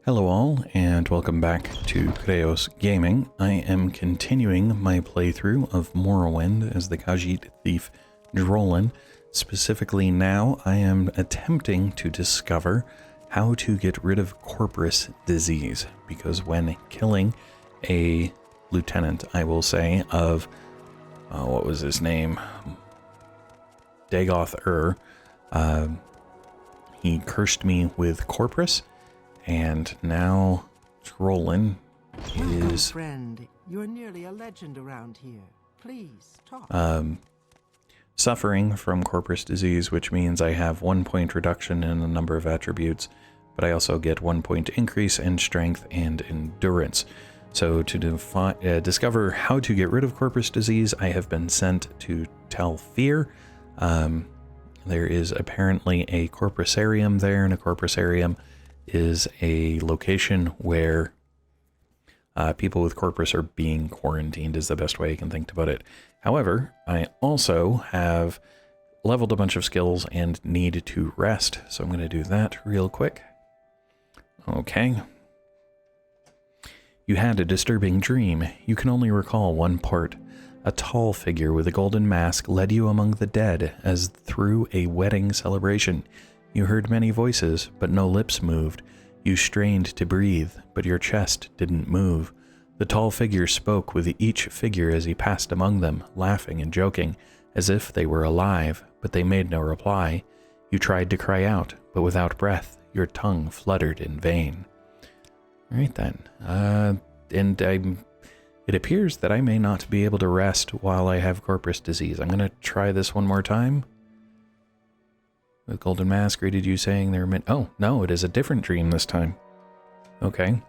Hello all, and welcome back to Chreos Gaming. I am continuing my playthrough of Morrowind as the Khajit Thief Drolan. Specifically now, I am attempting to discover how to get rid of Corprus Disease, because when killing a lieutenant, I will say, of, what was his name? Dagoth Gares, he cursed me with Corprus. And now Drolan is friend. You're nearly a legend around here. Please talk. Suffering from Corprus Disease, which means I have 1 point reduction in a number of attributes, but I also get 1 point increase in strength and endurance. So to discover how to get rid of Corprus Disease, I have been sent to Thieves. There is apparently a Corprusarium there, and a Corprusarium is a location where people with Corprus are being quarantined, is the best way I can think about it. However, I also have leveled a bunch of skills and need to rest, so I'm going to do that real quick. Okay. You had a disturbing dream. You can only recall one part. A tall figure with a golden mask led you among the dead as through a wedding celebration. You heard many voices, but no lips moved. You strained to breathe, but your chest didn't move. The tall figure spoke with each figure as he passed among them, laughing and joking, as if they were alive, but they made no reply. You tried to cry out, but without breath, your tongue fluttered in vain. All right then. It appears that I may not be able to rest while I have Corprus Disease. I'm going to try this one more time. The golden mask greeted you saying there meant... Oh, no, it is a different dream this time. Okay.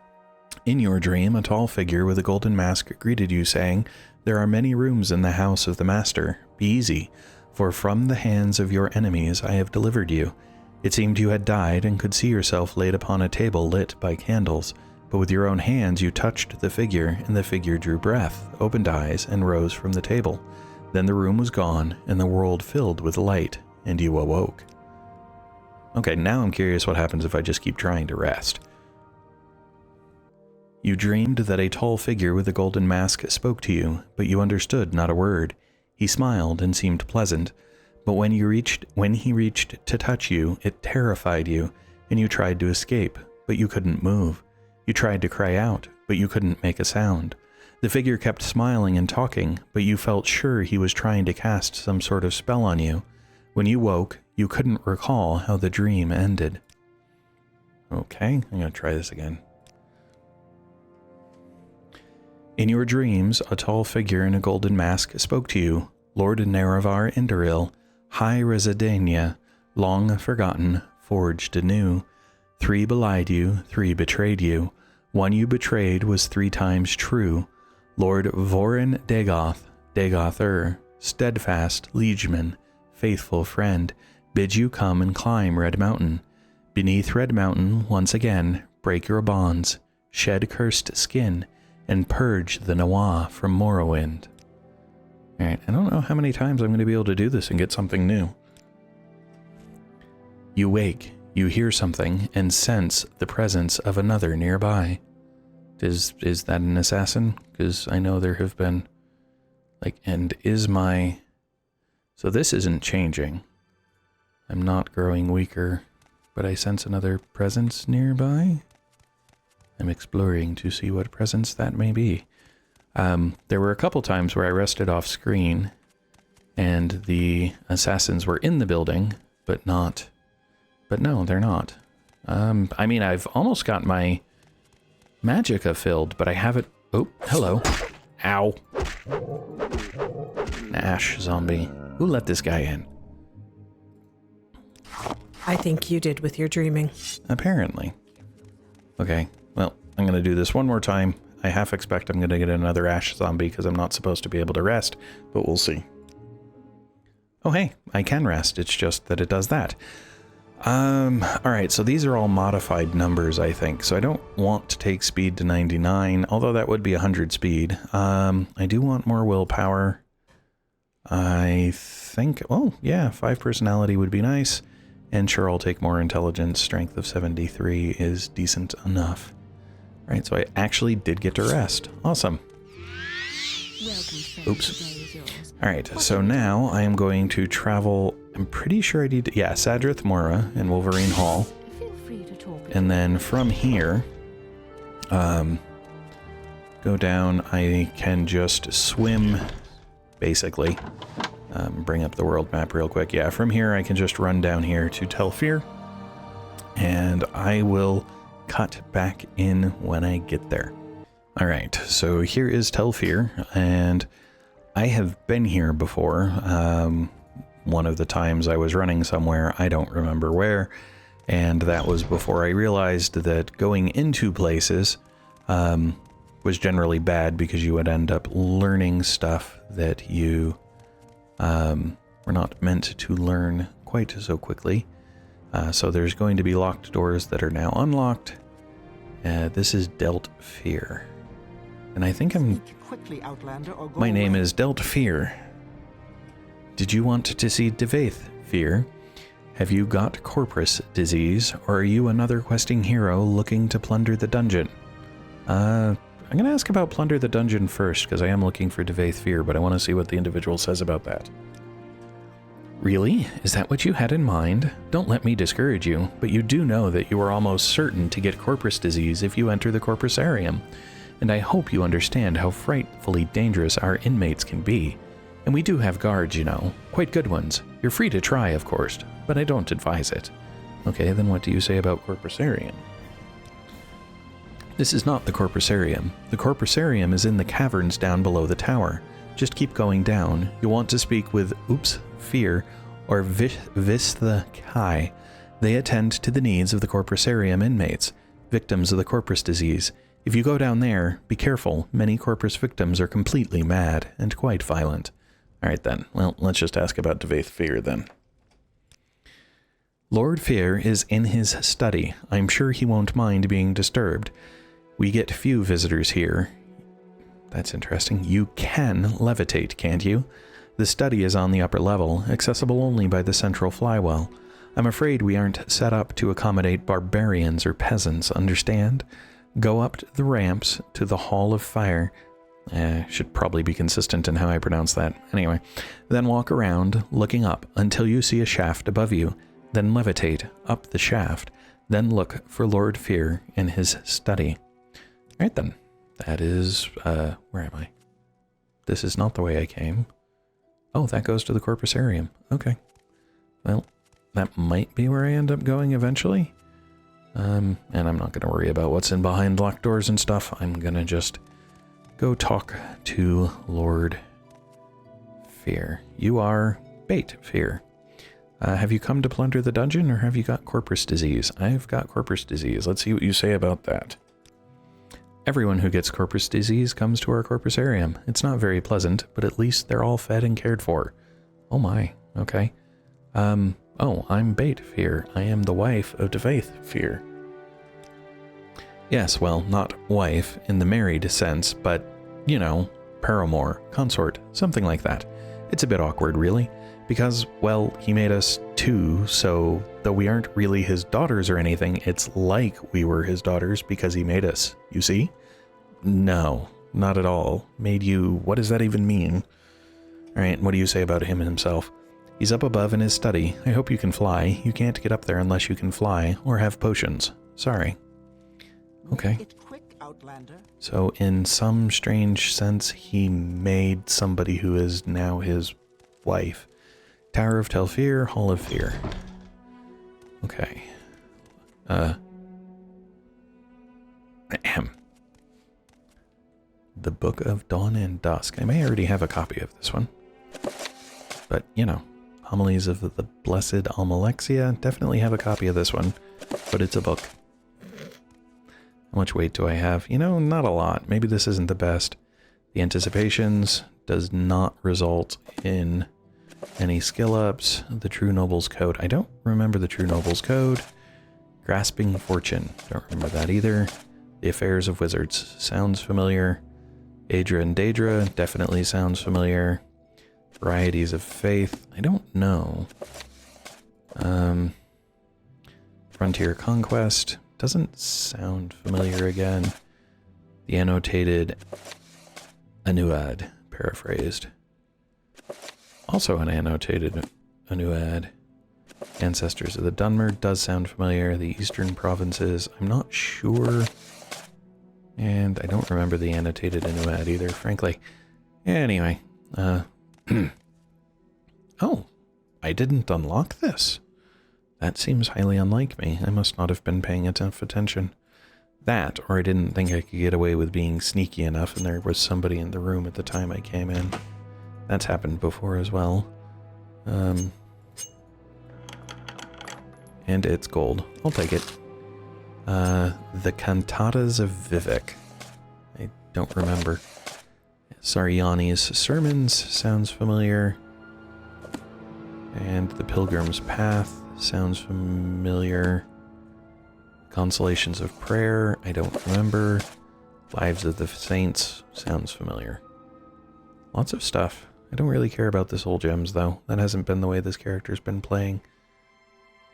In your dream, a tall figure with a golden mask greeted you saying, "There are many rooms in the house of the master. Be easy, for from the hands of your enemies I have delivered you." It seemed you had died and could see yourself laid upon a table lit by candles, but with your own hands you touched the figure, and the figure drew breath, opened eyes, and rose from the table. Then the room was gone, and the world filled with light, and you awoke. Okay, now I'm curious what happens if I just keep trying to rest. You dreamed that a tall figure with a golden mask spoke to you, but you understood not a word. He smiled and seemed pleasant, but when he reached to touch you, it terrified you, and you tried to escape, but you couldn't move. You tried to cry out, but you couldn't make a sound. The figure kept smiling and talking, but you felt sure he was trying to cast some sort of spell on you. When you woke, you couldn't recall how the dream ended. Okay, I'm going to try this again. In your dreams, a tall figure in a golden mask spoke to you. Lord Nerevar Indoril, High Residania, long forgotten, forged anew. 3 belied you, 3 betrayed you. 1 you betrayed was 3 times true. Lord Vorin Dagoth, steadfast liegeman, faithful friend, bid you come and climb Red Mountain. Beneath Red Mountain, once again, break your bonds, shed cursed skin, and purge the Nawa from Morrowind. Alright, I don't know how many times I'm going to be able to do this and get something new. You wake, you hear something, and sense the presence of another nearby. Is that an assassin? Because I know there have been... and is my... So this isn't changing. I'm not growing weaker, but I sense another presence nearby. I'm exploring to see what presence that may be. There were a couple times where I rested off screen, and the assassins were in the building, but not... But no, they're not. I mean, I've almost got my magicka filled, but I haven't... Oh, hello. Ow. An ash zombie. Who let this guy in? I think you did with your dreaming. Apparently. Okay, well, I'm going to do this one more time. I half expect I'm going to get another ash zombie because I'm not supposed to be able to rest, but we'll see. Oh, hey, I can rest. It's just that it does that. Alright, so these are all modified numbers, I think. So I don't want to take speed to 99, although that would be 100 speed. I do want more willpower. I think, oh, yeah, 5 personality would be nice. And sure, I'll take more intelligence. Strength of 73 is decent enough. Right, so I actually did get to rest. Awesome. Oops. Alright, so now I am going to travel. I'm pretty sure I need to. Yeah, Sadrith Mehra in Wolverine Hall. And then from here, go down. I can just swim, basically. Bring up the world map real quick. Yeah, from here I can just run down here to Telfir. And I will cut back in when I get there. Alright, so here is Telfir, and I have been here before. One of the times I was running somewhere, I don't remember where, and that was before I realized that going into places was generally bad because you would end up learning stuff that you were not meant to learn quite so quickly. So there's going to be locked doors that are now unlocked. This is Dealt Fear. And I think my name is Dealt Fear. Did you want to see Dagoth Fear? Have you got Corprus Disease, or are you another questing hero looking to plunder the dungeon? I'm going to ask about plunder the dungeon first, because I am looking for Dagoth Fear, but I want to see what the individual says about that. Really? Is that what you had in mind? Don't let me discourage you, but you do know that you are almost certain to get Corprus Disease if you enter the Corprusarium. And I hope you understand how frightfully dangerous our inmates can be. And we do have guards, you know. Quite good ones. You're free to try, of course, but I don't advise it. Okay, then what do you say about Corprusarium? This is not the Corprusarium. The Corprusarium is in the caverns down below the tower. Just keep going down. You'll want to speak with Fear or Vistha Kai. They attend to the needs of the Corprusarium inmates, victims of the Corprus Disease. If you go down there, be careful. Many Corprus victims are completely mad and quite violent. Alright then, well, let's just ask about Dagoth Fear then. Lord Fear is in his study. I'm sure he won't mind being disturbed. We get few visitors here. That's interesting. You can levitate, can't you? The study is on the upper level, accessible only by the central flywell. I'm afraid we aren't set up to accommodate barbarians or peasants, understand? Go up the ramps to the Hall of Fire. Should probably be consistent in how I pronounce that. Anyway, then walk around, looking up, until you see a shaft above you. Then levitate up the shaft. Then look for Lord Fear in his study. Alright then. That is, where am I? This is not the way I came. Oh, that goes to the Corprusarium. Okay. Well, that might be where I end up going eventually. And I'm not going to worry about what's in behind locked doors and stuff. I'm going to just go talk to Lord Fear. You are Bait Fear. Have you come to plunder the dungeon, or have you got Corprus Disease? I've got Corprus Disease. Let's see what you say about that. Everyone who gets Corprus Disease comes to our Corprusarium. It's not very pleasant, but at least they're all fed and cared for. Oh my, okay. Oh, I'm Bait Fear. I am the wife of Dagoth Fear. Yes, well, not wife in the married sense, but, you know, paramour, consort, something like that. It's a bit awkward, really, because, well, he made us two, so though we aren't really his daughters or anything, it's like we were his daughters because he made us, you see? No, not at all. Made you, what does that even mean? Alright, what do you say about him himself? He's up above in his study. I hope you can fly. You can't get up there unless you can fly or have potions. Sorry. Okay. So in some strange sense, he made somebody who is now his wife. Tower of Telfir, Hall of Fear. Okay. The Book of Dawn and Dusk. I may already have a copy of this one. But, you know, Homilies of the Blessed Almalexia. Definitely have a copy of this one, but it's a book. How much weight do I have? You know, not a lot. Maybe this isn't the best. The Anticipations does not result in any skill ups. The True Noble's Code. I don't remember the True Noble's Code. Grasping Fortune. Don't remember that either. The Affairs of Wizards. Sounds familiar. Aedra and Daedra. Definitely sounds familiar. Varieties of Faith. I don't know. Frontier Conquest. Doesn't sound familiar again. The annotated Anuad, paraphrased. Also an annotated Anuad. Ancestors of the Dunmer does sound familiar. The Eastern Provinces, I'm not sure. And I don't remember the annotated Anuad either, frankly. Anyway, oh, I didn't unlock this. That seems highly unlike me. I must not have been paying enough attention. That, or I didn't think I could get away with being sneaky enough and there was somebody in the room at the time I came in. That's happened before as well. And it's gold. I'll take it. The Cantatas of Vivek. I don't remember. Sariani's Sermons sounds familiar. And the Pilgrim's Path sounds familiar. Consolations of Prayer, I don't remember. Lives of the Saints sounds familiar. Lots of stuff. I don't really care about the soul gems, though. That hasn't been the way this character's been playing.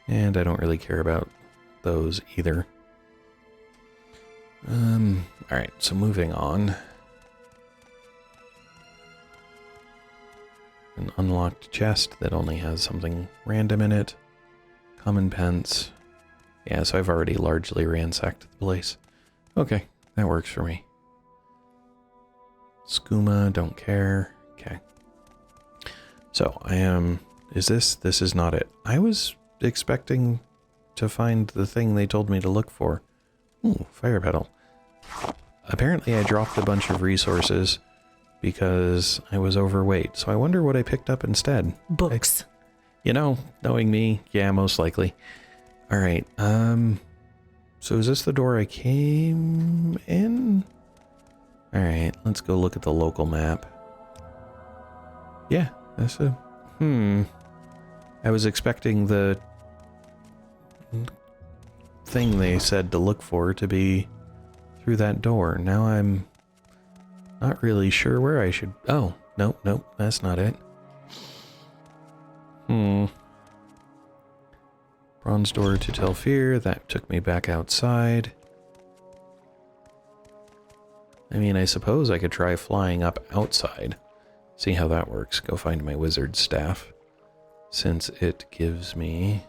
And I don't really care about those either. Alright, so moving on. An unlocked chest that only has something random in it. Common pence. Yeah, so I've already largely ransacked the place. Okay, that works for me. Skooma, don't care. Okay. So, I am... This is not it. I was expecting to find the thing they told me to look for. Ooh, fire petal. Apparently I dropped a bunch of resources because I was overweight. So I wonder what I picked up instead. Books. You know, knowing me, yeah, most likely. Alright, so is this the door I came in? Alright, let's go look at the local map. Yeah, that's a... I was expecting the thing they said to look for to be through that door. Now I'm not really sure where I should... Oh, nope, that's not it. Bronze door to Telfir, that took me back outside. I mean, I suppose I could try flying up outside. See how that works. Go find my wizard staff. Since it gives me...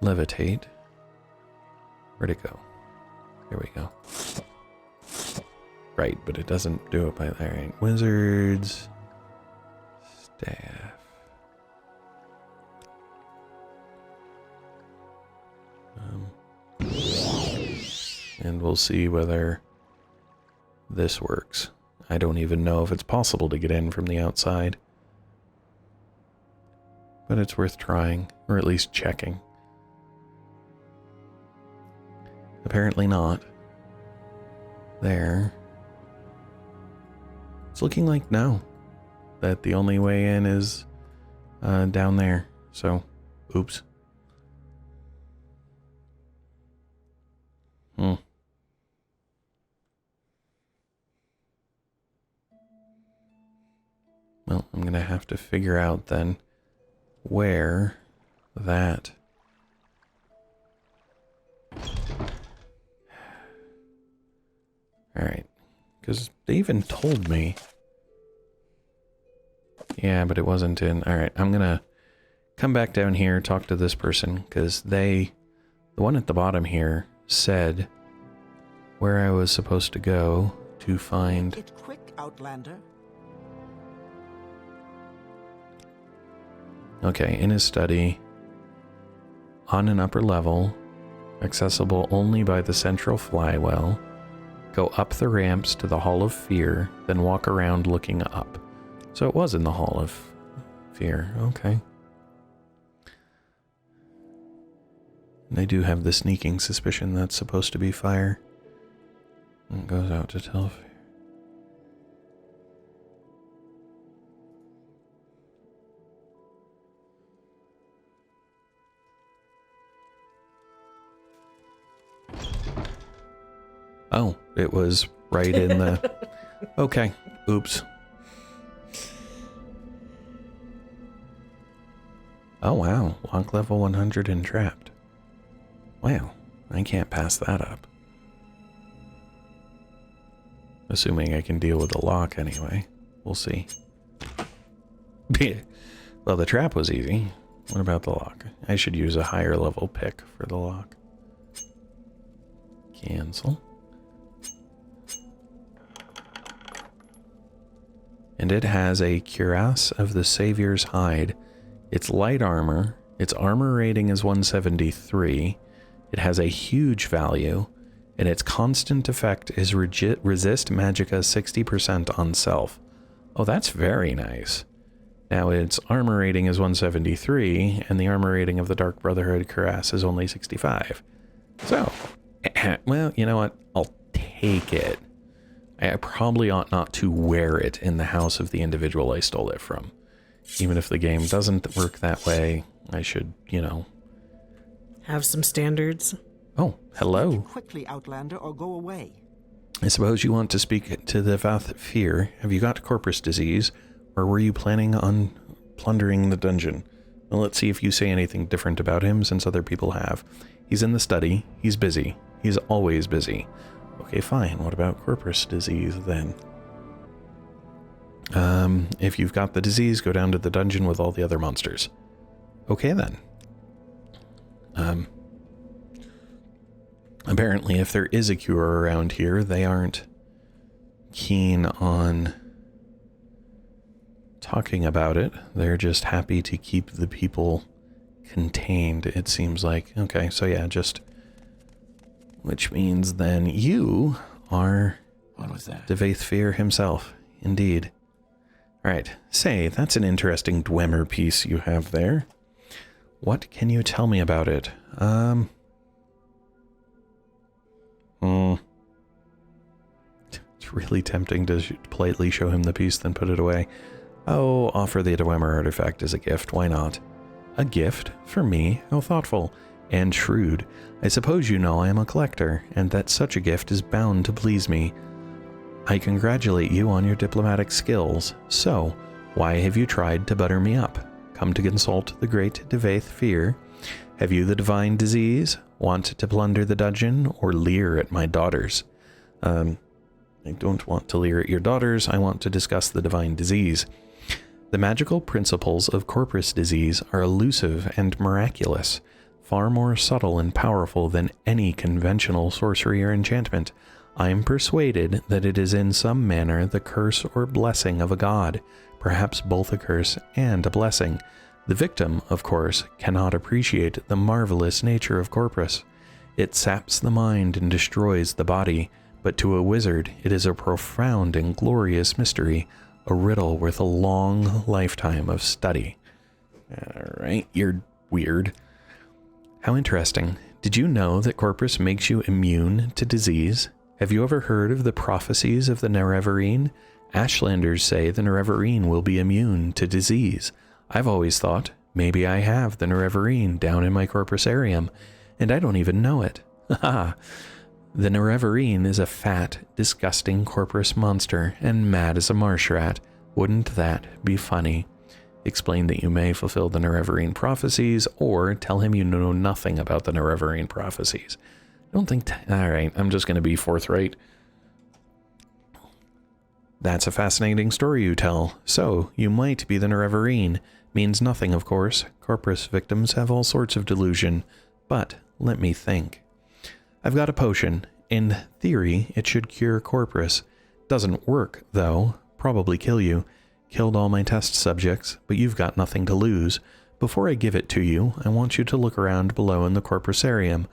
levitate. Where'd it go? There we go. Right, but it doesn't do it by... Alright, wizards... staff... and we'll see whether this works. I don't even know if it's possible to get in from the outside. But it's worth trying, or at least checking. Apparently not. There. It's looking like no. That the only way in is down there. So, oops. Well, I'm gonna have to figure out then where that... Alright, because they even told me... Yeah, but it wasn't in... Alright, I'm gonna come back down here, talk to this person, because they... The one at the bottom here said where I was supposed to go to find... It quick, Outlander. Okay, in his study, on an upper level, accessible only by the central flywell, go up the ramps to the Hall of Fear, then walk around looking up. So it was in the Hall of Fear, okay. And I do have the sneaking suspicion that's supposed to be fire. And it goes out to Telfir. Oh, it was right in the... Okay, oops. Oh wow, lock level 100 and trapped. Well, I can't pass that up. Assuming I can deal with the lock anyway. We'll see. Well, the trap was easy. What about the lock? I should use a higher level pick for the lock. Cancel. And it has a cuirass of the Savior's hide. It's light armor. Its armor rating is 173. It has a huge value. And its constant effect is resist magicka 60% on self. Oh, that's very nice. Now its armor rating is 173, and the armor rating of the Dark Brotherhood cuirass is only 65. So, well, you know what? I'll take it. I probably ought not to wear it in the house of the individual I stole it from. Even if the game doesn't work that way, I should, you know... Have some standards. Oh, hello. Quickly, Outlander, or go away. I suppose you want to speak to the Dagoth Fear. Have you got Corprus Disease, or were you planning on plundering the dungeon? Well, let's see if you say anything different about him, since other people have. He's in the study. He's busy. He's always busy. Okay, fine. What about Corprus Disease, then? If you've got the disease, go down to the dungeon with all the other monsters. Okay, then. Apparently, if there is a cure around here, they aren't keen on talking about it. They're just happy to keep the people contained, it seems like. Okay, so yeah, just... Which means then you are... What was that? Dagoth Fear himself. Indeed. Alright, say, that's an interesting Dwemer piece you have there. What can you tell me about it? It's really tempting to politely show him the piece, then put it away. Oh, offer the Dwemer artifact as a gift, why not? A gift? For me? How thoughtful. And shrewd. I suppose you know I am a collector, and that such a gift is bound to please me. I congratulate you on your diplomatic skills. So, why have you tried to butter me up? Come to consult the great Dagoth Fear? Have you the divine disease? Want to plunder the dungeon, or leer at my daughters? I don't want to leer at your daughters, I want to discuss the divine disease. The magical principles of Corprus Disease are elusive and miraculous, far more subtle and powerful than any conventional sorcery or enchantment. I am persuaded that it is in some manner the curse or blessing of a god, perhaps both a curse and a blessing. The victim, of course, cannot appreciate the marvelous nature of Corprus. It saps the mind and destroys the body, but to a wizard it is a profound and glorious mystery, a riddle worth a long lifetime of study. Alright, you're weird. How interesting. Did you know that Corprus makes you immune to disease? Have you ever heard of the prophecies of the Nerevarine? Ashlanders say the Nerevarine will be immune to disease. I've always thought, maybe I have the Nerevarine down in my Corprusarium, and I don't even know it. Haha. The Nerevarine is a fat, disgusting Corprus monster, and mad as a marsh rat. Wouldn't that be funny? Explain that you may fulfill the Nerevarine prophecies, or tell him you know nothing about the Nerevarine prophecies. I don't think... Alright, I'm just going to be forthright. That's a fascinating story you tell. So, you might be the Nerevarine. Means nothing, of course. Corprus victims have all sorts of delusion. But, let me think. I've got a potion. In theory, it should cure Corprus. Doesn't work, though. Probably kill you. Killed all my test subjects, but you've got nothing to lose. Before I give it to you, I want you to look around below in the Corprusarium.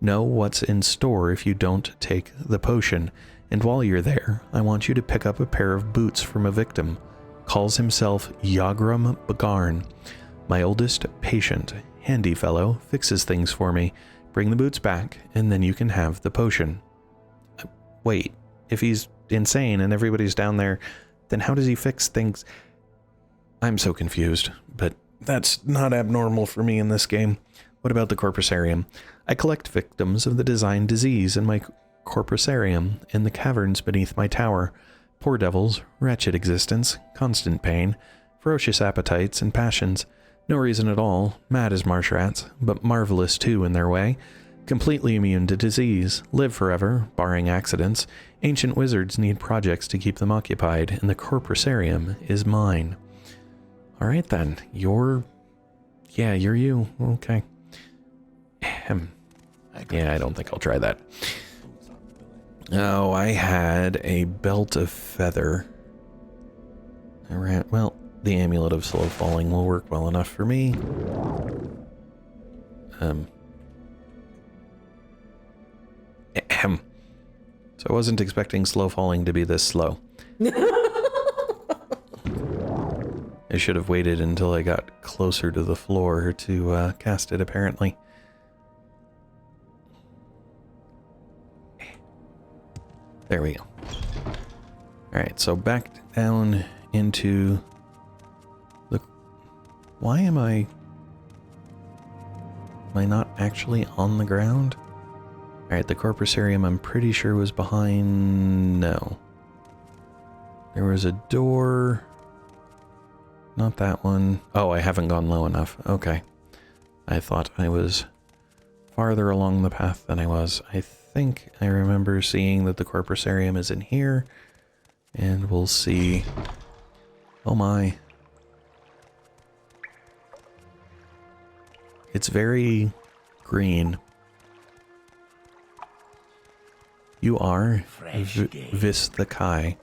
Know what's in store if you don't take the potion. And while you're there, I want you to pick up a pair of boots from a victim. Calls himself Yagram Bagarn. My oldest patient. Handy fellow, fixes things for me. Bring the boots back, and then you can have the potion. Wait, if he's insane and everybody's down there, then how does he fix things? I'm so confused, but that's not abnormal for me in this game. What about the Corprusarium? I collect victims of the design disease in my Corprusarium, in the caverns beneath my tower. Poor devils, wretched existence, constant pain, ferocious appetites and passions. No reason at all, mad as marsh rats, but marvelous too in their way. Completely immune to disease, live forever, barring accidents. Ancient wizards need projects to keep them occupied, and the Corprusarium is mine. Alright then, you're you. Okay. Ahem. Yeah, I don't think I'll try that. Oh, I had a belt of feather. Alright, well, the amulet of slow falling will work well enough for me. Ahem. So I wasn't expecting slow falling to be this slow. I should have waited until I got closer to the floor to cast it, apparently. There we go. Alright, so back down into the... Why am I not actually on the ground? Alright, the Corprusarium I'm pretty sure was behind... No. There was a door... Not that one. Oh, I haven't gone low enough. Okay. I thought I was farther along the path than I was. I think I remember seeing that the Corprusarium is in here. And we'll see... Oh my. It's very green. You are Vis the Kai.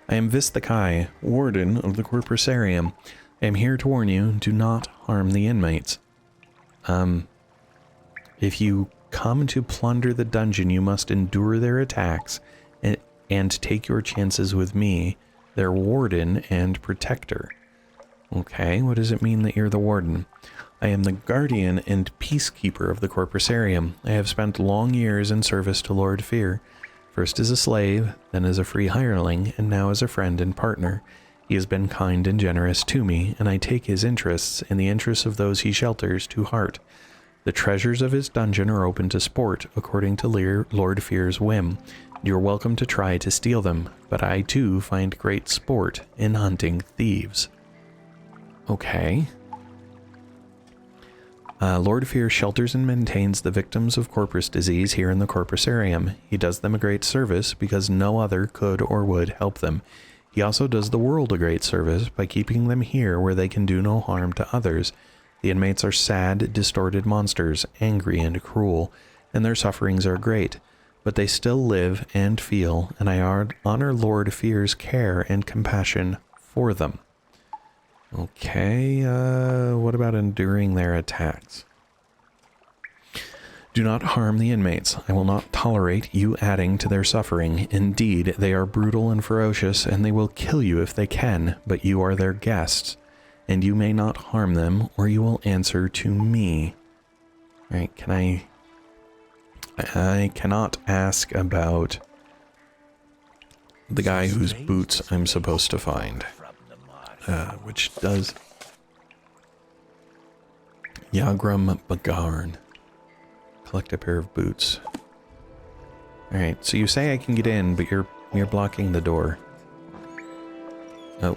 I am Vis the Kai, warden of the Corprusarium. I am here to warn you, do not harm the inmates. If you come to plunder the dungeon, you must endure their attacks and take your chances with me, their warden and protector. Okay, what does it mean that you're the warden? I am the guardian and peacekeeper of the Corprusarium. I have spent long years in service to Lord Fear, first as a slave, then as a free hireling, and now as a friend and partner. He has been kind and generous to me, and I take his interests and the interests of those he shelters to heart. The treasures of his dungeon are open to sport, according to Lord Fear's whim. You're welcome to try to steal them, but I too find great sport in hunting thieves. Okay. Lord Fear shelters and maintains the victims of Corprus Disease here in the Corprusarium. He does them a great service because no other could or would help them. He also does the world a great service by keeping them here where they can do no harm to others. The inmates are sad, distorted monsters, angry and cruel, and their sufferings are great. But they still live and feel, and I honor Lord Fear's care and compassion for them. Okay, what about enduring their attacks? Do not harm the inmates. I will not tolerate you adding to their suffering. Indeed, they are brutal and ferocious, and they will kill you if they can, but you are their guests, and you may not harm them, or you will answer to me. Right, can I cannot ask about the guy whose boots I'm supposed to find. Which does... Yagram Bagarn. Collect a pair of boots. Alright, so you say I can get in, but you're blocking the door. Oh.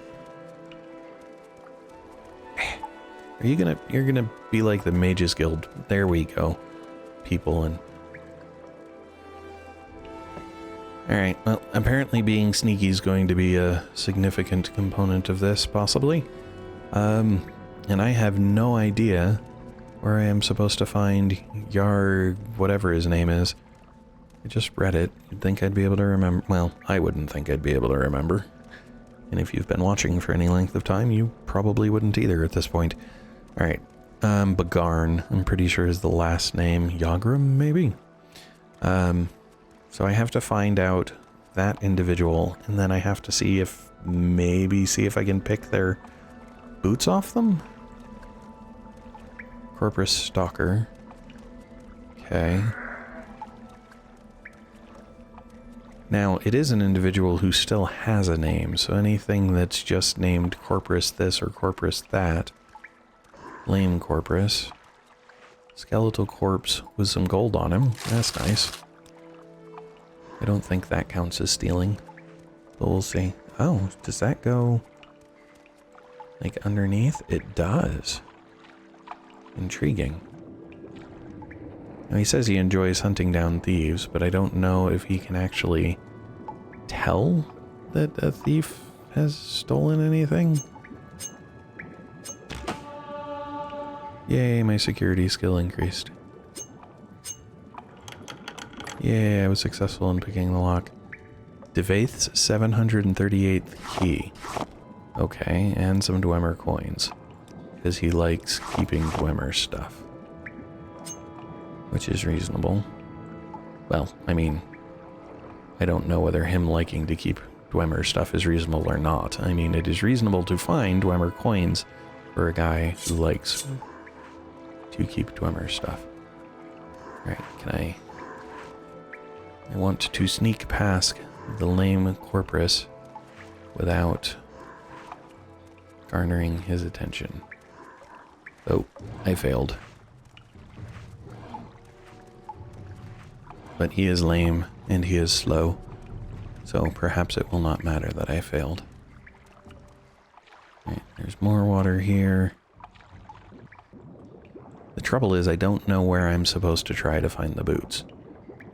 You're gonna be like the Mages Guild. There we go. People and... Alright, well, apparently being sneaky is going to be a significant component of this, possibly. And I have no idea where I am supposed to find whatever his name is. I just read it. You'd think I'd be able to remember. Well, I wouldn't think I'd be able to remember. And if you've been watching for any length of time, you probably wouldn't either at this point. Alright, Bagarn, I'm pretty sure is the last name. Yagram, maybe? So I have to find out that individual, and then I have to see if I can pick their boots off them? Corprus Stalker. Okay. Now, it is an individual who still has a name, so anything that's just named Corprus this or Corprus that. Lame Corprus. Skeletal corpse with some gold on him. That's nice. I don't think that counts as stealing, but we'll see. Oh, does that go like underneath? It does. Intriguing. Now, he says he enjoys hunting down thieves, but I don't know if he can actually tell that a thief has stolen anything. Yay, my security skill increased. Yay, I was successful in picking the lock. Dagoth's 738th key. Okay, and some Dwemer coins. Because he likes keeping Dwemer stuff. Which is reasonable. Well, I mean, I don't know whether him liking to keep Dwemer stuff is reasonable or not. I mean, it is reasonable to find Dwemer coins for a guy who likes to keep Dwemer stuff. Alright, can I want to sneak past the lame Corprus without garnering his attention. Oh, I failed. But he is lame, and he is slow, so perhaps it will not matter that I failed. Right, there's more water here. The trouble is I don't know where I'm supposed to try to find the boots.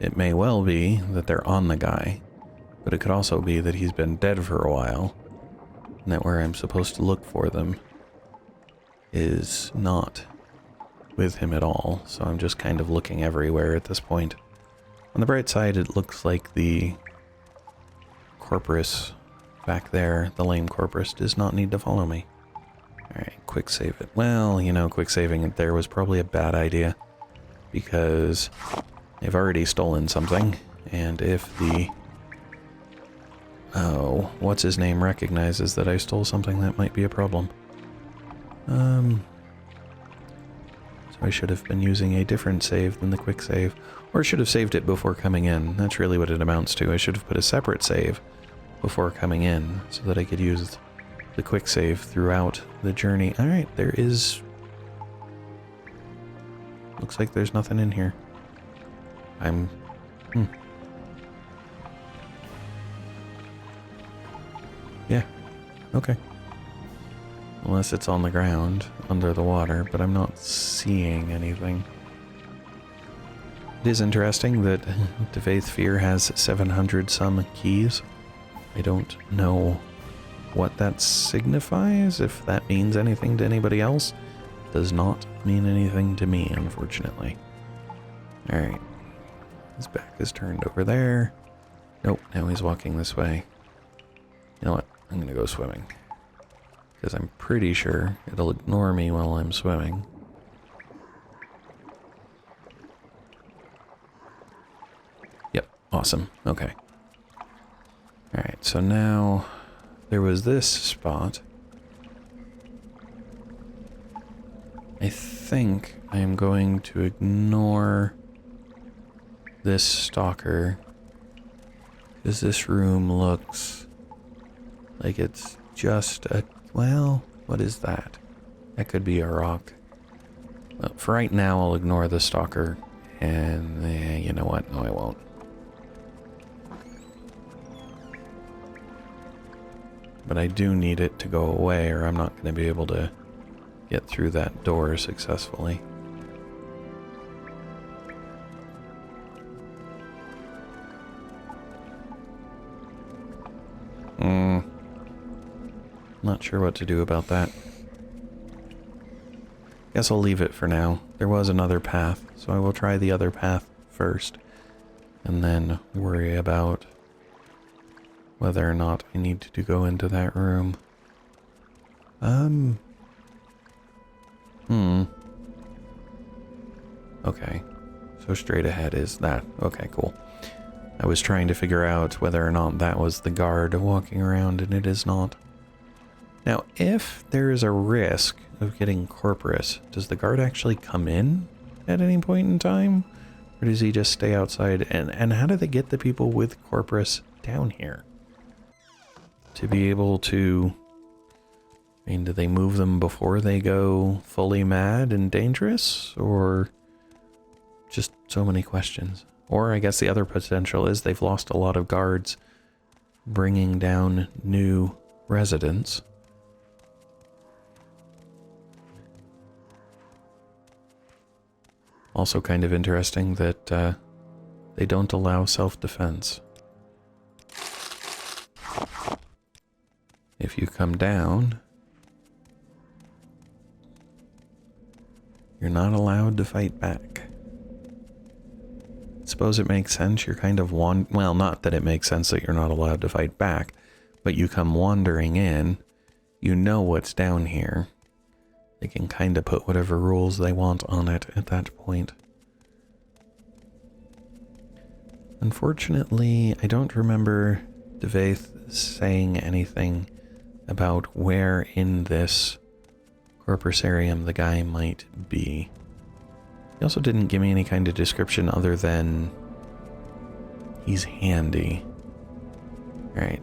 It may well be that they're on the guy, but it could also be that he's been dead for a while, and that where I'm supposed to look for them is not with him at all, so I'm just kind of looking everywhere at this point. On the bright side, it looks like the Corprus back there, the lame Corprus, does not need to follow me. Alright, quick save it. Well, you know, quick saving it there was probably a bad idea, because they've already stolen something, and if the... oh, what's his name recognizes that I stole something, that might be a problem. So I should have been using a different save than the quick save. Or should have saved it before coming in. That's really what it amounts to. I should have put a separate save before coming in so that I could use the quick save throughout the journey. Alright, there is... looks like there's nothing in here. Yeah, okay. Unless it's on the ground, under the water, but I'm not seeing anything. It is interesting that Dagoth Fear has 700 some keys. I don't know what that signifies, if that means anything to anybody else. Does not mean anything to me, unfortunately. Alright. His back is turned over there. Nope, now he's walking this way. You know what? I'm gonna go swimming. Because I'm pretty sure it'll ignore me while I'm swimming. Yep, awesome. Okay. Alright, so now there was this spot. I think I am going to ignore this stalker, because this room looks like it's just a... well, what is that? That could be a rock. Well, for right now, I'll ignore the stalker, and you know what? No, I won't. But I do need it to go away, or I'm not going to be able to get through that door successfully. Not sure what to do about that. Guess I'll leave it for now. There was another path, so I will try the other path first, and then worry about whether or not I need to go into that room. Okay. So straight ahead is that. Okay, cool. I was trying to figure out whether or not that was the guard walking around, and it is not. Now, if there is a risk of getting Corprus, does the guard actually come in at any point in time? Or does he just stay outside? And how do they get the people with Corprus down here? To be able to... I mean, do they move them before they go fully mad and dangerous? Or just so many questions? Or I guess the other potential is they've lost a lot of guards bringing down new residents. Also kind of interesting that they don't allow self-defense. If you come down, you're not allowed to fight back. Suppose it makes sense. You're kind of well, not that it makes sense that you're not allowed to fight back, but you come wandering in, you know what's down here. They can kind of put whatever rules they want on it at that point. Unfortunately, I don't remember Dagoth saying anything about where in this Corprusarium the guy might be. He also didn't give me any kind of description other than he's handy. Alright,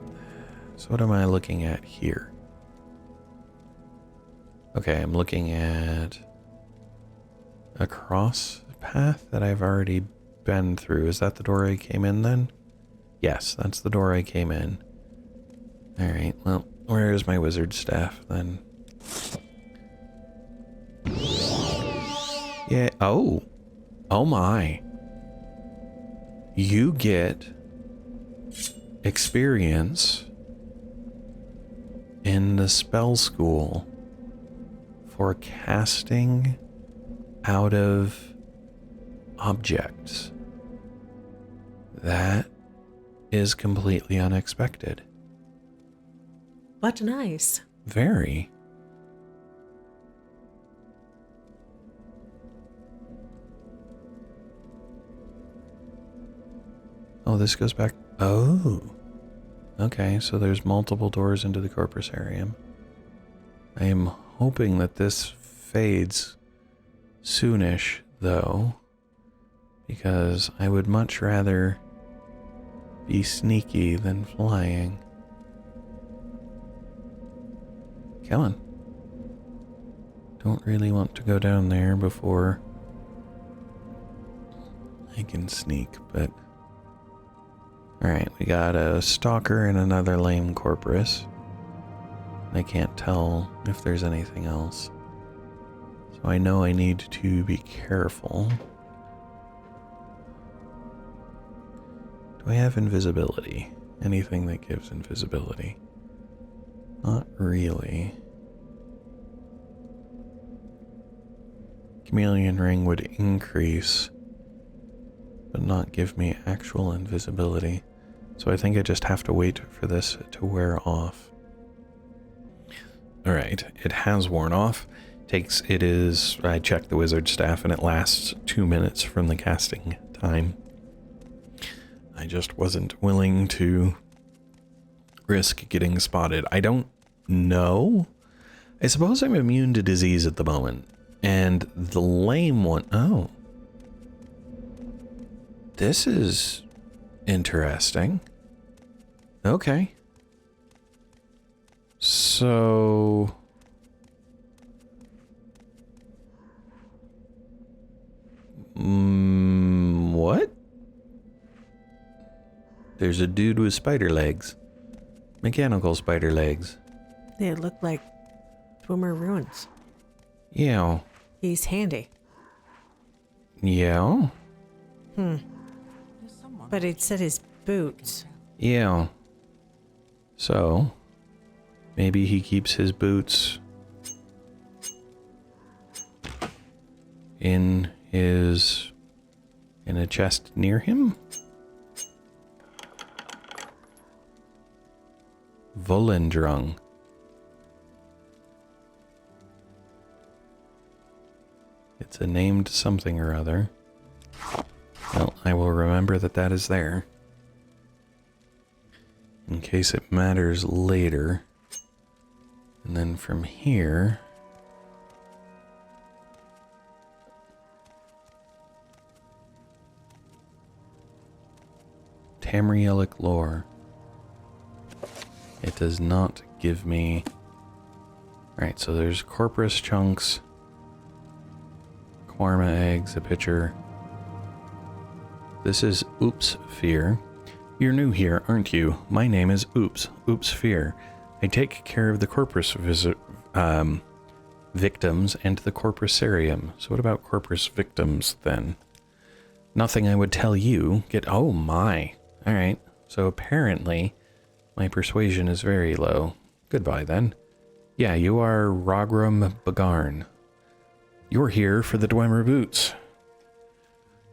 so what am I looking at here? Okay, I'm looking at a cross path that I've already been through. Is that the door I came in then? Yes, that's the door I came in. Alright, well, where is my wizard staff then? Yeah, oh my. You get experience in the spell school for casting out of objects. That is completely unexpected. But nice. Very. Oh, this goes back. Oh. Okay, so there's multiple doors into the Corprusarium. I am hoping that this fades soonish, though, because I would much rather be sneaky than flying. Come on. Don't really want to go down there before I can sneak, but... Alright, we got a stalker and another lame Corprus. I can't tell if there's anything else. So I know I need to be careful. Do I have invisibility? Anything that gives invisibility? Not really. Chameleon ring would increase, but not give me actual invisibility. So I think I just have to wait for this to wear off. Alright, it has worn off. I checked the wizard staff and it lasts 2 minutes from the casting time. I just wasn't willing to risk getting spotted. I don't know. I suppose I'm immune to disease at the moment. And the lame one... Oh. This is interesting. Okay. So... what? There's a dude with spider legs. Mechanical spider legs. They look like Boomer ruins. Yeah. He's handy. Yeah. But it said his boots. Yeah. So, maybe he keeps his boots in a chest near him? Volendrung. It's a named something or other. Well, I will remember that is there. In case it matters later. And then from here... Tamrielic lore. It does not give me... Alright, so there's Corprus chunks, Quarma eggs, a pitcher. This is Oops Fear. You're new here, aren't you? My name is Oops Fear. I take care of the Corprus victims and the Corprusarium. So what about Corprus victims then? Nothing I would tell you. Oh my. Alright. So apparently my persuasion is very low. Goodbye then. Yeah, you are Rogram Bagarn. You're here for the Dwemer boots.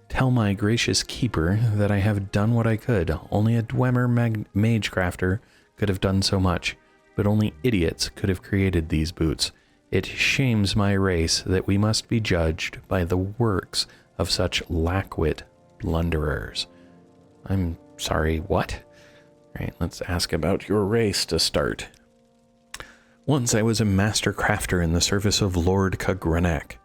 Tell my gracious keeper that I have done what I could. Only a Dwemer mage crafter could have done so much, but only idiots could have created these boots. It shames my race that we must be judged by the works of such lackwit blunderers. I'm sorry, what? Right, let's ask about your race to start. Once I was a master crafter in the service of Lord Khagrenak,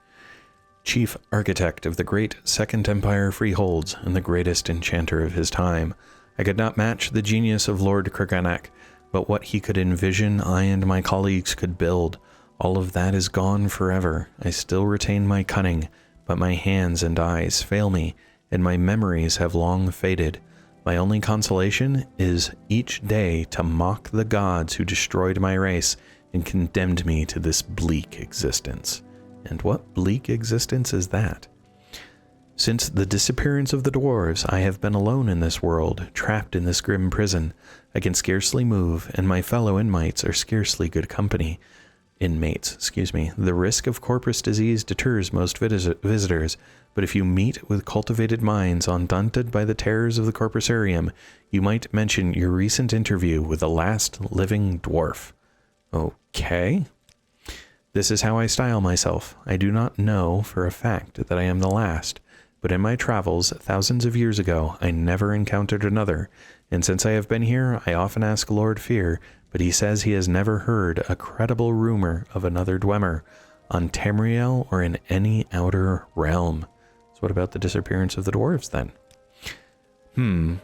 chief architect of the great Second Empire freeholds and the greatest enchanter of his time. I could not match the genius of Lord Khagrenak, but what he could envision, I and my colleagues could build. All of that is gone forever. I still retain my cunning, but my hands and eyes fail me, and my memories have long faded. My only consolation is each day to mock the gods who destroyed my race and condemned me to this bleak existence. And what bleak existence is that? Since the disappearance of the dwarves, I have been alone in this world, trapped in this grim prison. I can scarcely move, and my fellow inmates are scarcely good company. The risk of Corprus Disease deters most visitors, but if you meet with cultivated minds undaunted by the terrors of the Corprusarium, you might mention your recent interview with the last living dwarf. Okay. This is how I style myself. I do not know for a fact that I am the last, but in my travels thousands of years ago, I never encountered another, and since I have been here, I often ask Lord Fear, but he says he has never heard a credible rumor of another Dwemer, on Tamriel or in any outer realm. So what about the disappearance of the dwarves then?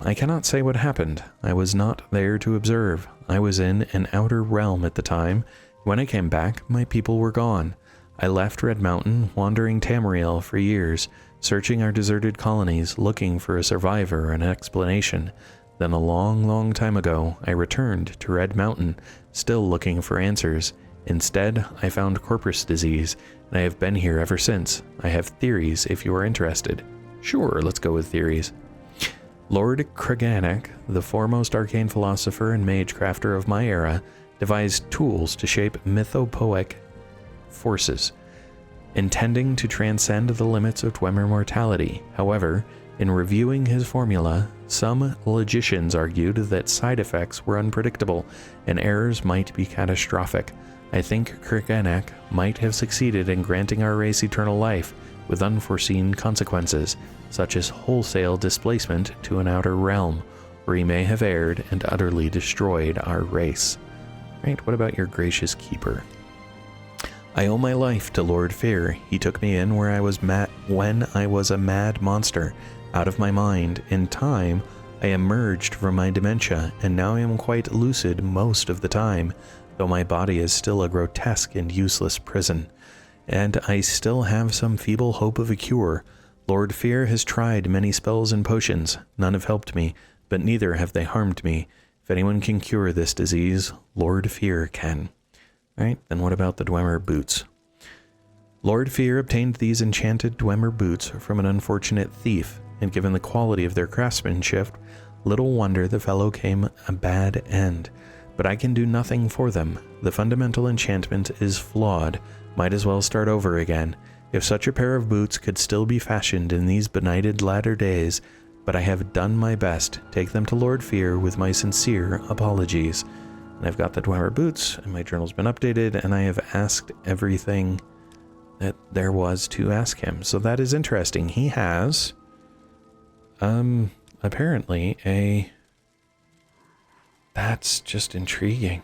I cannot say what happened. I was not there to observe. I was in an outer realm at the time. When I came back, my people were gone. I left Red Mountain, wandering Tamriel for years, searching our deserted colonies, looking for a survivor or an explanation. Then a long, long time ago, I returned to Red Mountain, still looking for answers. Instead, I found Corprus Disease, and I have been here ever since. I have theories if you are interested. Sure, let's go with theories. Lord Khagrenak, the foremost arcane philosopher and mage crafter of my era, devised tools to shape mythopoeic forces, intending to transcend the limits of Dwemer mortality. However, in reviewing his formula, some logicians argued that side effects were unpredictable and errors might be catastrophic. I think Khagrenak might have succeeded in granting our race eternal life with unforeseen consequences, such as wholesale displacement to an outer realm, or he may have erred and utterly destroyed our race. Right, what about your gracious keeper? I owe my life to Lord Fear. He took me in when I was a mad monster, out of my mind. In time, I emerged from my dementia, and now I am quite lucid most of the time, though my body is still a grotesque and useless prison. And I still have some feeble hope of a cure. Lord Fear has tried many spells and potions. None have helped me, but neither have they harmed me. If anyone can cure this disease, Lord Fear can. Right, then what about the Dwemer boots? Lord Fear obtained these enchanted Dwemer boots from an unfortunate thief, and given the quality of their craftsmanship, little wonder the fellow came a bad end. But I can do nothing for them. The fundamental enchantment is flawed. Might as well start over again. If such a pair of boots could still be fashioned in these benighted latter days, but I have done my best. Take them to Lord Fear with my sincere apologies. And I've got the Dwemer boots, and my journal's been updated, and I have asked everything that there was to ask him. So that is interesting. He has, apparently that's just intriguing.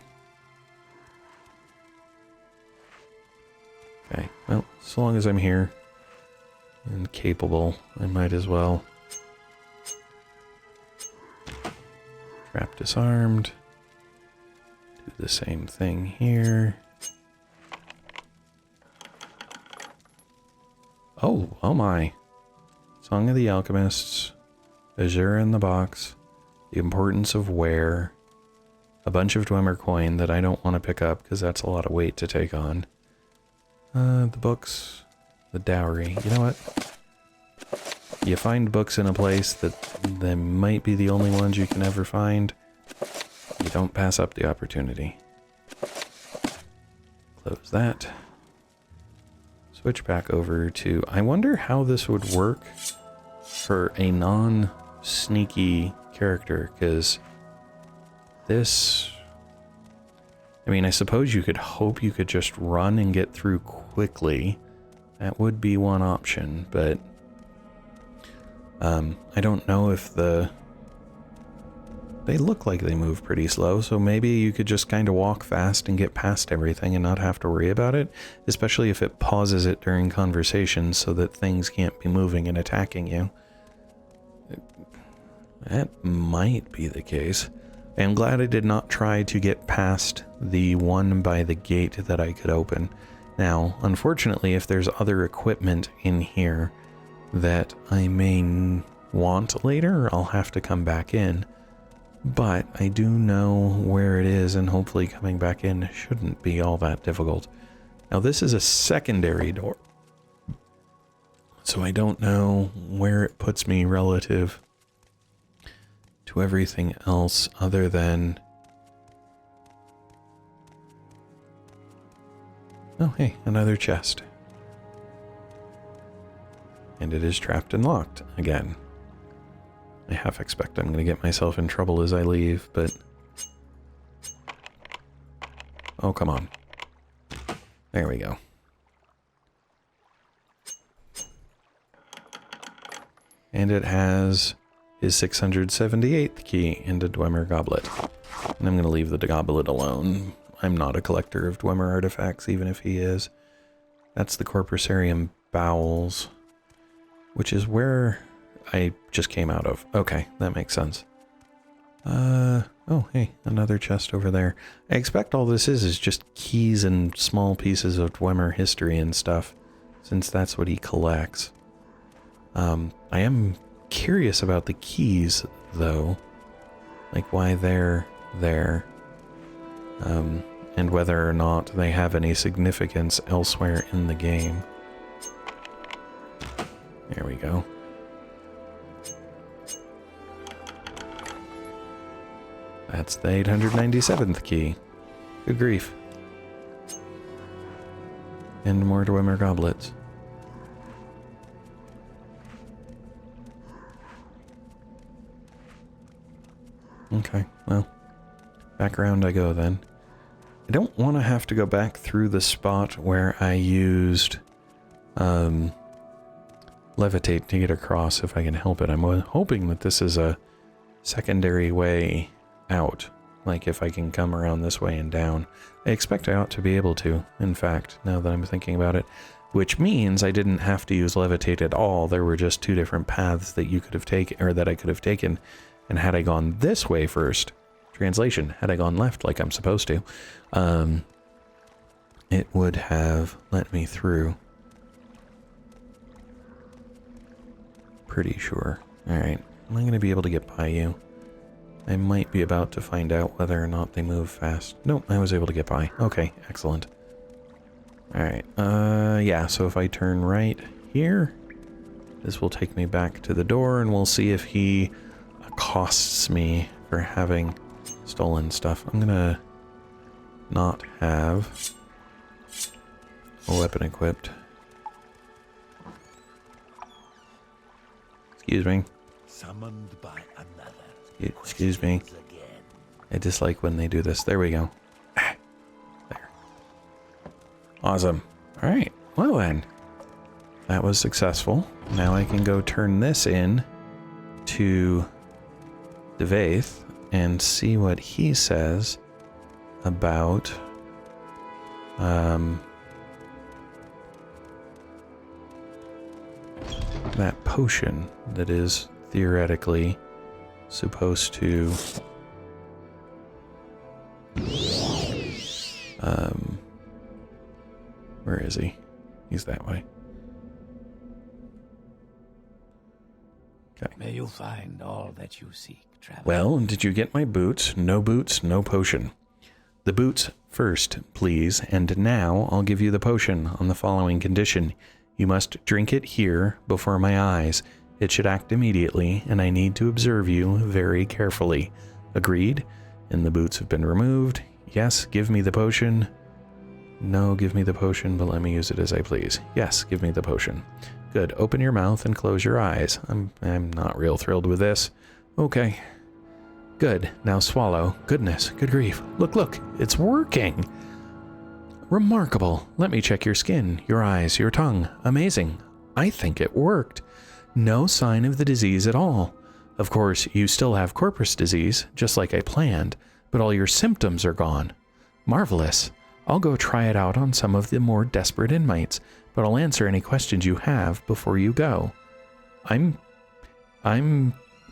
Okay, well, so long as I'm here and capable, I might as well. Trap disarmed. Do the same thing here. Oh my. Song of the Alchemists. Azure in the box. The importance of wear. A bunch of Dwemer coin that I don't want to pick up because that's a lot of weight to take on. The books, the dowry. You know what? You find books in a place that they might be the only ones you can ever find. You don't pass up the opportunity. Close that. Switch back over to... I wonder how this would work for a non-sneaky character, because this... I mean, I suppose you could hope you could just run and get through quickly. That would be one option, but... I don't know if the... They look like they move pretty slow, so maybe you could just kind of walk fast and get past everything and not have to worry about it, especially if it pauses it during conversations so that things can't be moving and attacking you. That might be the case. I'm glad I did not try to get past the one by the gate that I could open. Now, unfortunately, if there's other equipment in here that I may want later, I'll have to come back in. But I do know where it is, and hopefully coming back in shouldn't be all that difficult. Now, this is a secondary door, so I don't know where it puts me relative to everything else other than... Oh, hey, another chest. And it is trapped and locked again. I half expect I'm going to get myself in trouble as I leave, but... Oh, come on. There we go. And it has his 678th key into Dwemer Goblet. And I'm going to leave the goblet alone. I'm not a collector of Dwemer artifacts, even if he is. That's the Corprusarium Bowels, which is where I just came out of. Okay, that makes sense. Oh, hey, another chest over there. I expect all this is just keys and small pieces of Dwemer history and stuff, since that's what he collects. I am curious about the keys, though. Like, why they're there. And whether or not they have any significance elsewhere in the game. There we go. That's the 897th key. Good grief. And more Dwemer goblets. Okay, well, back around I go then. I don't want to have to go back through the spot where I used levitate to get across if I can help it. I'm hoping that this is a secondary way out, like if I can come around this way and down. I expect I ought to be able to, in fact, now that I'm thinking about it, which means I didn't have to use levitate at all. There were just two different paths that you could have taken, or that I could have taken, and had I gone this way first, translation, had I gone left like I'm supposed to, it would have let me through. Pretty sure. Alright, am I going to be able to get by you? I might be about to find out whether or not they move fast. Nope, I was able to get by. Okay, excellent. Alright, yeah, so if I turn right here, this will take me back to the door, and we'll see if he accosts me for having stolen stuff. I'm gonna not have a weapon equipped. Excuse me. Summoned by another. Excuse me. I dislike when they do this. There we go. There. Awesome. Alright. Well then. That was successful. Now I can go turn this in to Dagoth and see what he says about that potion that is theoretically supposed to where is he? He's that way. Okay. May you find all that you seek, traveler. Well, did you get my boots? No boots, no potion. The boots first, please, and now I'll give you the potion on the following condition. You must drink it here before my eyes. It should act immediately, and I need to observe you very carefully. Agreed? And the boots have been removed. Yes, give me the potion. No, give me the potion, but let me use it as I please. Yes, give me the potion. Good. Open your mouth and close your eyes. I'm not real thrilled with this. Okay. Good. Now swallow. Goodness, good grief. Look, it's working. Remarkable. Let me check your skin, your eyes, your tongue. Amazing. I think it worked. No sign of the disease at all. Of course, you still have Corprus Disease, just like I planned, but all your symptoms are gone. Marvelous. I'll go try it out on some of the more desperate inmates, but I'll answer any questions you have before you go. I'm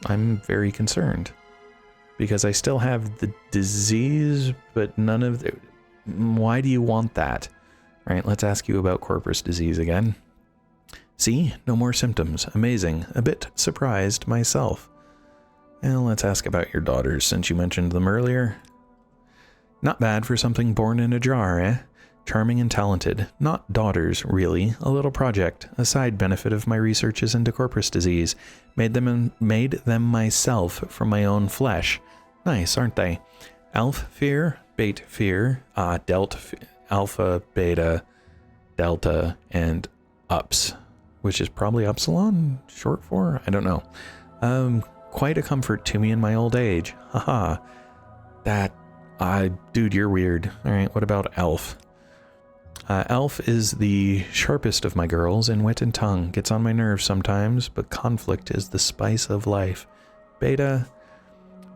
very concerned because I still have the disease, but none of the... Why do you want that? All right, let's ask you about Corprus Disease again. See, no more symptoms. Amazing. A bit surprised myself. Well, let's ask about your daughters since you mentioned them earlier. Not bad for something born in a jar, eh? Charming and talented. Not daughters, really. A little project. A side benefit of my researches into Corprus Disease. Made them myself from my own flesh. Nice, aren't they? Alpha Fear, Bait Fear, Alpha, Beta, Delta, and Ups. Which is probably Upsilon, short for? I don't know. Quite a comfort to me in my old age. Haha. Dude, you're weird. Alright, what about Elf? Elf is the sharpest of my girls in wit and tongue. Gets on my nerves sometimes, but conflict is the spice of life. Beta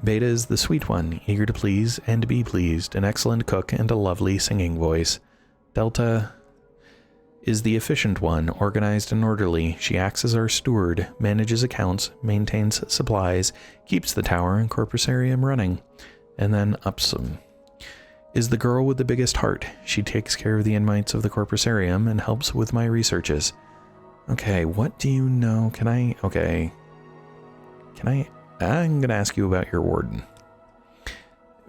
is the sweet one, eager to please and be pleased, an excellent cook and a lovely singing voice. Delta is the efficient one, organized and orderly. She acts as our steward, manages accounts, maintains supplies, keeps the tower and Corpusarium running. And then Upsum is the girl with the biggest heart. She takes care of the inmates of the Corpusarium and helps with my researches. Okay, what do you know? I'm gonna ask you about your warden.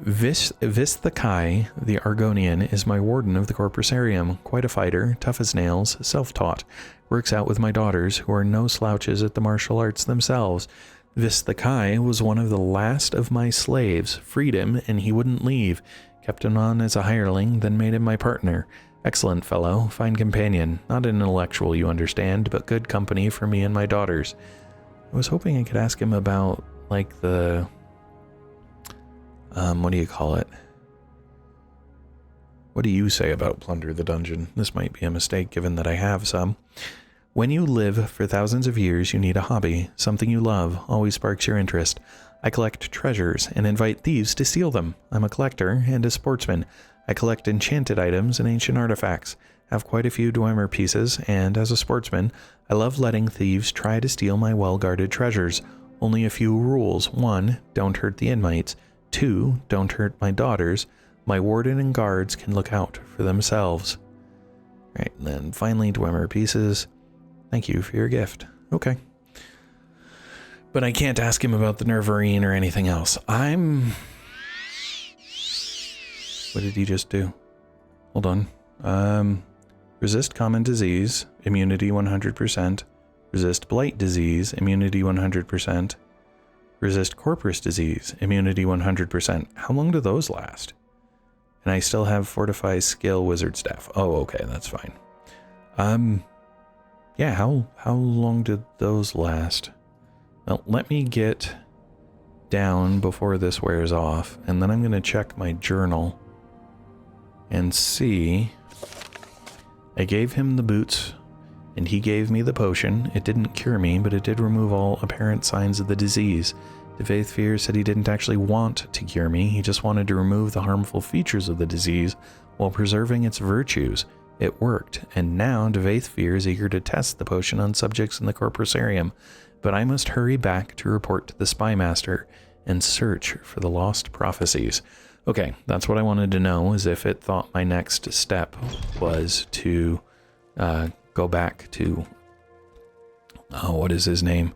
Vis the Kai, the Argonian, is my warden of the Corpusarium. Quite a fighter, tough as nails, self-taught. Works out with my daughters, who are no slouches at the martial arts themselves. Vis the Kai was one of the last of my slaves. Freed him, and he wouldn't leave. Kept him on as a hireling, then made him my partner. Excellent fellow, fine companion. Not an intellectual, you understand, but good company for me and my daughters. I was hoping I could ask him about, like, the... what do you call it? What do you say about Plunder the Dungeon? This might be a mistake given that I have some. When you live for thousands of years, you need a hobby. Something you love always sparks your interest. I collect treasures and invite thieves to steal them. I'm a collector and a sportsman. I collect enchanted items and ancient artifacts. Have quite a few Dwemer pieces, and as a sportsman, I love letting thieves try to steal my well-guarded treasures. Only a few rules. 1, don't hurt the inmates. 2, don't hurt my daughters. My warden and guards can look out for themselves. Right, and then finally, Dwemer pieces. Thank you for your gift. Okay. But I can't ask him about the Nervarine or anything else. What did he just do? Hold on. Resist common disease, immunity 100%. Resist blight disease, immunity 100%. Resist Corprus Disease, immunity 100%. How long do those last? And I still have Fortify Skill Wizard Staff. Oh, okay, that's fine. Yeah, how long did those last? Well, let me get down before this wears off, and then I'm going to check my journal and see. I gave him the boots, and he gave me the potion. It didn't cure me, but it did remove all apparent signs of the disease. Dagoth Fear said he didn't actually want to cure me, he just wanted to remove the harmful features of the disease while preserving its virtues. It worked, and now Dagoth Fear is eager to test the potion on subjects in the Corpusarium, but I must hurry back to report to the Spymaster and search for the lost prophecies. Okay, that's what I wanted to know, is if it thought my next step was to go back to, what is his name?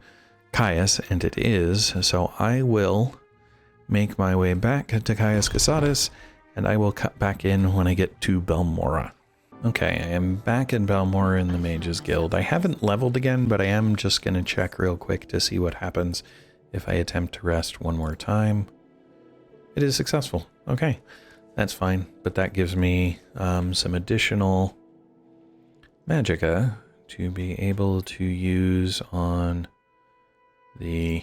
Caius, and it is, so I will make my way back to Caius Casatus and I will cut back in when I get to Belmora. Okay, I am back in Belmora in the Mages Guild. I haven't leveled again, but I am just going to check real quick to see what happens if I attempt to rest one more time. It is successful. Okay, that's fine, but that gives me some additional magicka to be able to use on the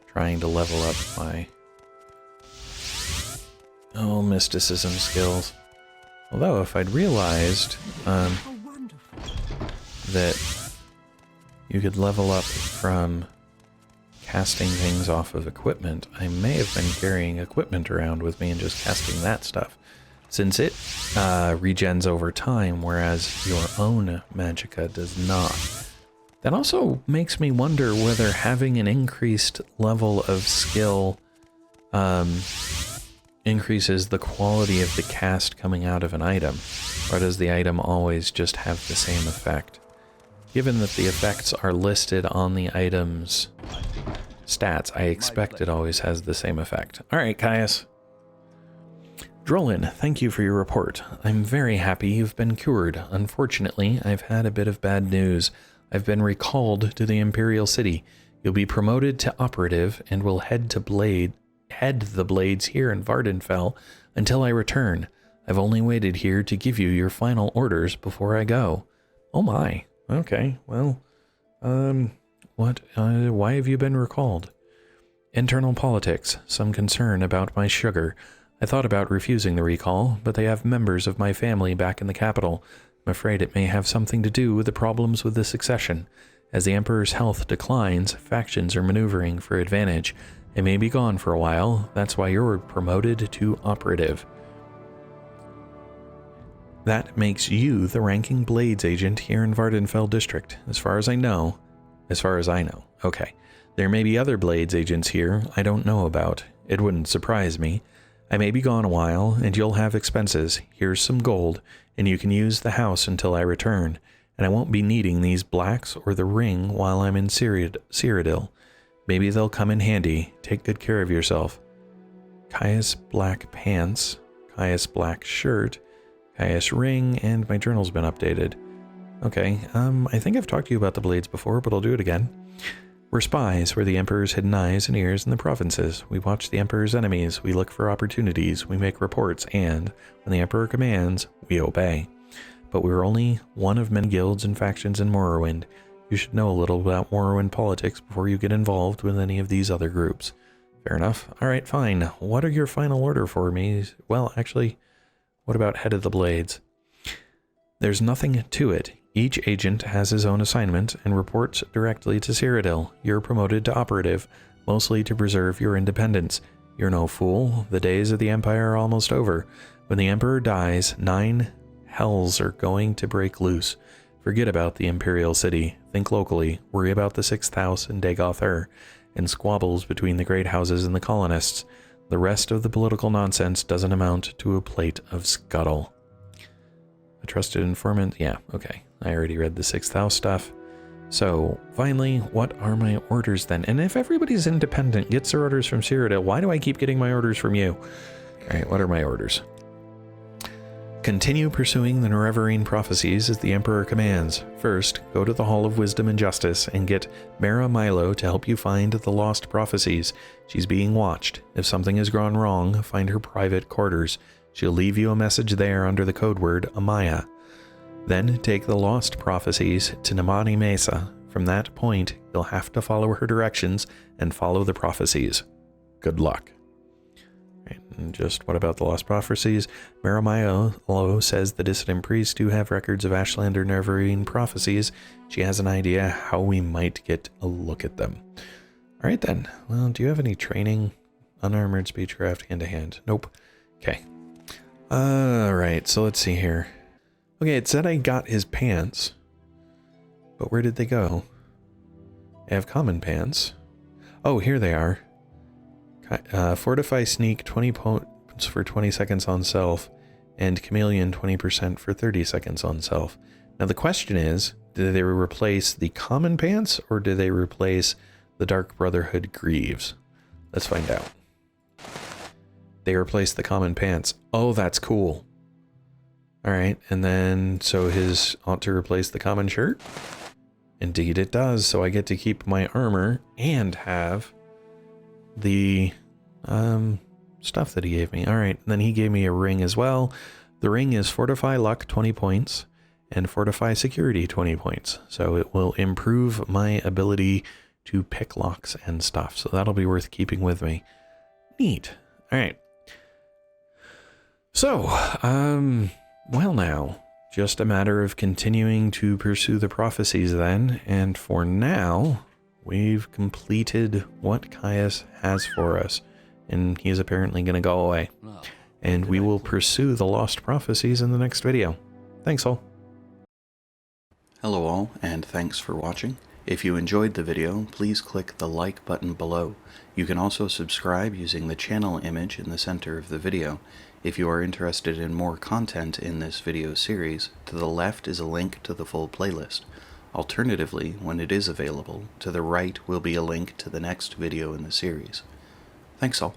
trying to level up my mysticism skills. Although if I'd realized that you could level up from casting things off of equipment, I may have been carrying equipment around with me and just casting that stuff, since it regens over time, whereas your own magicka does not. That also makes me wonder whether having an increased level of skill increases the quality of the cast coming out of an item, or does the item always just have the same effect? Given that the effects are listed on the item's stats, I expect it always has the same effect. Alright, Caius. Drolan, thank you for your report. I'm very happy you've been cured. Unfortunately, I've had a bit of bad news. I've been recalled to the Imperial City. You'll be promoted to operative and will head the blades here in Vardenfell until I return. I've only waited here to give you your final orders before I go. Oh my. Okay, well, why have you been recalled? Internal politics, some concern about my sugar. I thought about refusing the recall, but they have members of my family back in the capital. I'm afraid it may have something to do with the problems with the succession. As the Emperor's health declines, factions are maneuvering for advantage. I may be gone for a while. That's why you're promoted to operative. That makes you the ranking Blades agent here in Vardenfell District, as far as I know. Okay. There may be other Blades agents here I don't know about. It wouldn't surprise me. I may be gone a while, and you'll have expenses. Here's some gold, and you can use the house until I return. And I won't be needing these blacks or the ring while I'm in Cyrodiil. Maybe they'll come in handy. Take good care of yourself. Caius black pants, Caius black shirt, Caius ring, and my journal's been updated. Okay, I think I've talked to you about the blades before, but I'll do it again. We're spies. We're the Emperor's hidden eyes and ears in the provinces. We watch the Emperor's enemies. We look for opportunities. We make reports, and when the Emperor commands, we obey. But we're only one of many guilds and factions in Morrowind. You should know a little about Morrowind politics before you get involved with any of these other groups. Fair enough. Alright, fine. What are your final order for me? Well, actually, what about Head of the Blades? There's nothing to it. Each agent has his own assignment and reports directly to Cyrodiil. You're promoted to operative, mostly to preserve your independence. You're no fool. The days of the Empire are almost over. When the Emperor dies, 9 hells are going to break loose. Forget about the Imperial City. Think locally. Worry about the 6th House and Dagoth Gares, and squabbles between the great houses and the colonists. The rest of the political nonsense doesn't amount to a plate of scuttle. A trusted informant? Yeah, okay. I already read the 6th House stuff. So, finally, what are my orders then? And if everybody's independent, gets their orders from Cyrodiil, why do I keep getting my orders from you? Alright, what are my orders? Continue pursuing the Nerevarine prophecies as the Emperor commands. First, go to the Hall of Wisdom and Justice and get Mehra Milo to help you find the lost prophecies. She's being watched. If something has gone wrong, find her private quarters. She'll leave you a message there under the code word Amaya. Then take the lost prophecies to Namani Mesa. From that point, you'll have to follow her directions and follow the prophecies. Good luck. Right, and just what about the lost prophecies? Mehra Milo says the dissident priests do have records of Ashlander Nerevarine prophecies. She has an idea how we might get a look at them. Alright then. Well, do you have any training? Unarmored speechcraft, hand-to-hand. Nope. Okay. Alright, so let's see here. Okay, it said I got his pants, but where did they go? I have common pants. Oh, here they are. Fortify Sneak 20 points for 20 seconds on self, and Chameleon 20% for 30 seconds on self. Now the question is, did they replace the common pants, or did they replace the Dark Brotherhood Greaves? Let's find out. They replaced the common pants. Oh, that's cool. Alright, and then, so his ought to replace the common shirt? Indeed it does, so I get to keep my armor and have the stuff that he gave me. Alright, then he gave me a ring as well. The ring is Fortify Luck 20 points and Fortify Security 20 points. So it will improve my ability to pick locks and stuff. So that'll be worth keeping with me. Neat. Alright. So, well now, just a matter of continuing to pursue the prophecies then, and for now, we've completed what Caius has for us, and he is apparently going to go away. And we will pursue the lost prophecies in the next video. Thanks all. Hello all, and thanks for watching. If you enjoyed the video, please click the like button below. You can also subscribe using the channel image in the center of the video. If you are interested in more content in this video series, to the left is a link to the full playlist. Alternatively, when it is available, to the right will be a link to the next video in the series. Thanks all.